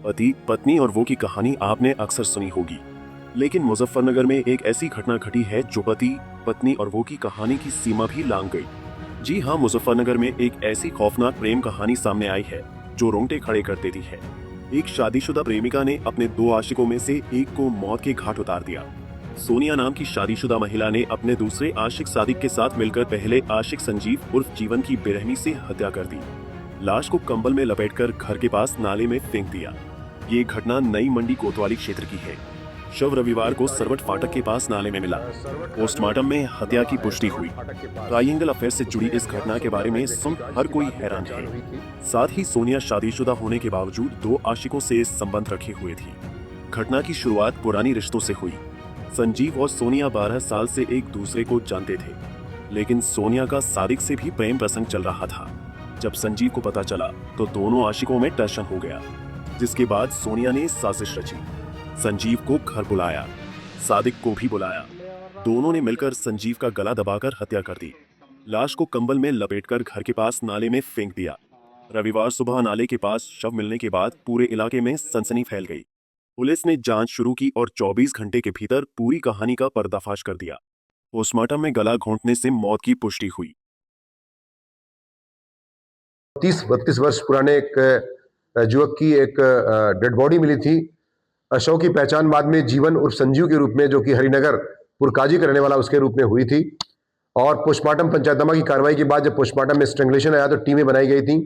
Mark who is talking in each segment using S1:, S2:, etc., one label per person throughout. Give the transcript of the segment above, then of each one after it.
S1: पति पत्नी और वो की कहानी आपने अक्सर सुनी होगी, लेकिन मुजफ्फरनगर में एक ऐसी घटना घटी है जो पति पत्नी और वो की कहानी की सीमा भी लांघ गई। जी हाँ, मुजफ्फरनगर में एक ऐसी खौफनाक प्रेम कहानी सामने आई है जो रोंगटे खड़े कर देती है। एक शादीशुदा प्रेमिका ने अपने दो आशिकों में से एक को मौत के घाट उतार दिया। सोनिया नाम की शादीशुदा महिला ने अपने दूसरे आशिक सादिक के साथ मिलकर पहले आशिक संजीव उर्फ जीवन की बेरहमी से हत्या कर दी। लाश को कंबल में लपेटकर घर के पास नाले में फेंक दिया। ये घटना नई मंडी कोतवाली क्षेत्र की है। शव रविवार को सरवट फाटक के पास नाले में मिला। पोस्टमार्टम में हत्या की पुष्टि हुई। ट्रायंगल अफेयर से जुड़ी इस घटना के बारे में सुन हर कोई हैरान है। साथ ही सोनिया शादीशुदा होने के बावजूद दो आशिकों से संबंध रखे हुए थी। घटना की शुरुआत पुरानी रिश्तों से हुई। संजीव और सोनिया 12 साल से एक दूसरे को जानते थे, लेकिन सोनिया का सादिक से भी प्रेम प्रसंग चल रहा था। जब संजीव को पता चला तो दोनों आशिकों में टेंशन हो गया, जिसके बाद सोनिया ने साजिश रची। संजीव को घर बुलाया, सादिक को भी बुलाया। दोनों ने मिलकर संजीव का गला दबाकर हत्या कर दी। लाश को कंबल में लपेटकर घर के पास नाले में फेंक दिया। रविवार सुबह नाले के पास शव मिलने के बाद पूरे इलाके में सनसनी फैल गई। पुलिस ने जांच शुरू की और 24 घंटे के भीतर पूरी कहानी का पर्दाफाश कर दिया। पोस्टमार्टम में गला घोंटने से मौत की पुष्टि हुई।
S2: 30-32 वर्ष पुराने एक युवक की एक डेड बॉडी मिली थी। शव की पहचान बाद में जीवन उर्फ संजीव के रूप में, जो कि हरिनगर पुरकाजी का रहने वाला, उसके रूप में हुई थी। और पोस्टमार्टम पंचायतनामा की कार्रवाई के बाद जब पोस्टमार्टम में स्ट्रैंगुलेशन आया तो टीमें बनाई गई थी।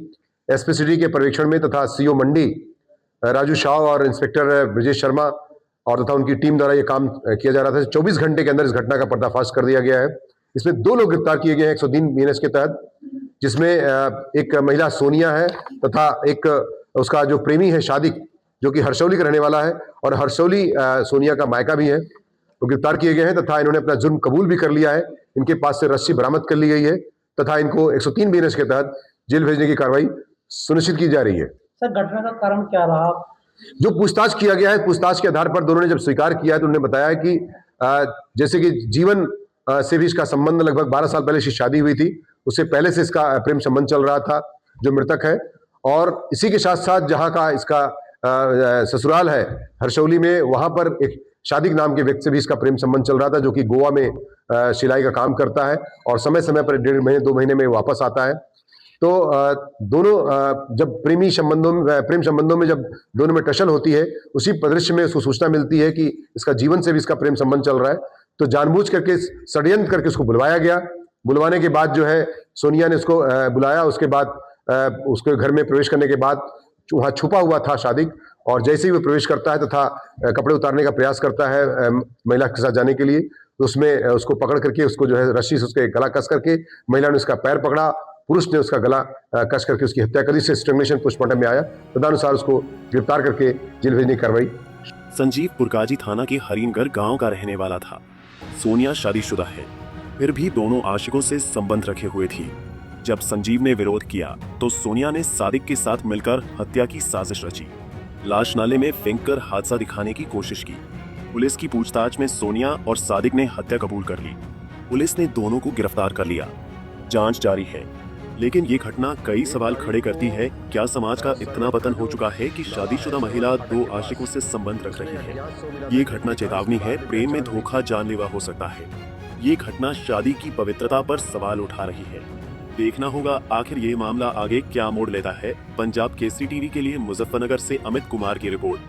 S2: एसपी सिटी के पर्यवेक्षण में तथा सीओ मंडी राजू शाह और इंस्पेक्टर ब्रजेश शर्मा और तथा उनकी टीम द्वारा यह काम किया जा रहा था। 24 घंटे के अंदर इस घटना का पर्दाफाश कर दिया गया है। इसमें 2 लोग गिरफ्तार किए गए हैं 103 बीएनएस के तहत, जिसमें एक महिला सोनिया है तथा एक उसका जो प्रेमी है शादिक, जो कि हरसौली का रहने वाला है और हरसौली सोनिया का मायका भी है। तो गिरफ्तार किए गए हैं तथा इन्होंने अपना जुर्म कबूल भी कर लिया है। इनके पास से रस्सी बरामद कर ली गई है तथा इनको 103 बीएनएस के तहत जेल भेजने की कार्रवाई सुनिश्चित की जा रही है।
S3: सर, घटना का कारण क्या रहा?
S2: जो पूछताछ किया गया है, पूछताछ के आधार पर दोनों ने जब स्वीकार किया है तो उन्होंने बताया कि जैसे कि जीवन से भी इसका संबंध लगभग 12 साल पहले इसकी शादी हुई थी। उससे पहले से इसका प्रेम संबंध चल रहा था जो मृतक है। और इसी के साथ साथ जहां का इसका ससुराल है हरसौली में, वहां पर एक शादिक नाम के व्यक्ति से भी इसका प्रेम संबंध चल रहा था, जो कि गोवा में सिलाई का काम करता है और समय समय पर 1.5 महीने 2 महीने में वापस आता है। तो दोनों जब प्रेम संबंधों में जब दोनों में टसल होती है, उसी परिदृश्य में उसको सूचना मिलती है कि इसका जीवन से भी इसका प्रेम संबंध चल रहा है। तो जानबूझ करके षड्यंत्र करके उसको बुलवाया गया। बुलवाने के बाद जो है सोनिया ने उसको बुलाया। उसके बाद उसके घर में प्रवेश करने के बाद वहाँ छुपा हुआ था शादिक, और जैसे ही वो प्रवेश करता है तथा कपड़े उतारने का प्रयास करता है महिला के साथ जाने के लिए, तो उसमें उसको पकड़ करके उसको जो है रस्सी से उसके गला कस करके महिला ने उसका पैर पकड़ा, पुरुष ने उसका गला कस करके उसकी हत्या करी। से स्ट्रैंगुलेशन पोस्टमार्टम में आया, तदनुसार उसको गिरफ्तार करके जेल भेजने की कार्रवाई।
S1: संजीव पुरकाजी थाना के हरिनगर गांव का रहने वाला था। सोनिया शादीशुदा है, फिर भी दोनों आशिकों से संबंध रखे हुए थी। जब संजीव ने विरोध किया तो सोनिया ने सादिक के साथ मिलकर हत्या की साजिश रची। लाश नाले में फेंककर हादसा दिखाने की कोशिश की। पुलिस की पूछताछ में सोनिया और सादिक ने हत्या कबूल कर ली। पुलिस ने दोनों को गिरफ्तार कर लिया। जांच जारी है, लेकिन ये घटना कई सवाल खड़े करती है। क्या समाज का इतना पतन हो चुका है कि शादीशुदा महिला दो आशिकों से संबंध रख रही है? ये घटना चेतावनी है, प्रेम में धोखा जानलेवा हो सकता है। ये घटना शादी की पवित्रता पर सवाल उठा रही है। देखना होगा आखिर ये मामला आगे क्या मोड़ लेता है। पंजाब केसरी टीवी के लिए मुजफ्फरनगर से अमित कुमार की रिपोर्ट।